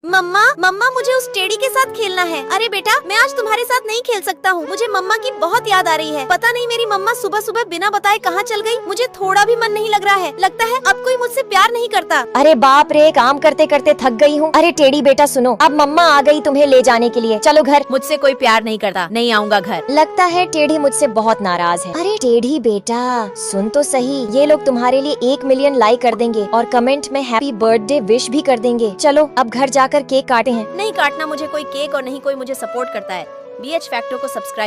मम्मा मम्मा मुझे उस टेडी के साथ खेलना है। अरे बेटा मैं आज तुम्हारे साथ नहीं खेल सकता हूँ, मुझे मम्मा की बहुत याद आ रही है। पता नहीं मेरी मम्मा सुबह सुबह बिना बताए कहाँ चल गई। मुझे थोड़ा भी मन नहीं लग रहा है, लगता है अब कोई मुझसे प्यार नहीं करता। अरे बाप रे, काम करते करते थक गई हूँ। अरे टेडी बेटा सुनो, अब मम्मा आ गई तुम्हें ले जाने के लिए, चलो घर। मुझसे कोई प्यार नहीं करता, नहीं आऊँगा घर। लगता है टेढ़ी मुझसे बहुत नाराज है। अरे टेढ़ी बेटा सुन तो सही, ये लोग तुम्हारे लिए 1 मिलियन लाइक कर देंगे और कमेंट में हैप्पी बर्थडे विश भी कर देंगे। चलो अब घर जाकर केक काटे हैं। नहीं काटना मुझे कोई केक और नहीं कोई मुझे सपोर्ट करता है। BH फैक्टो को सब्सक्राइब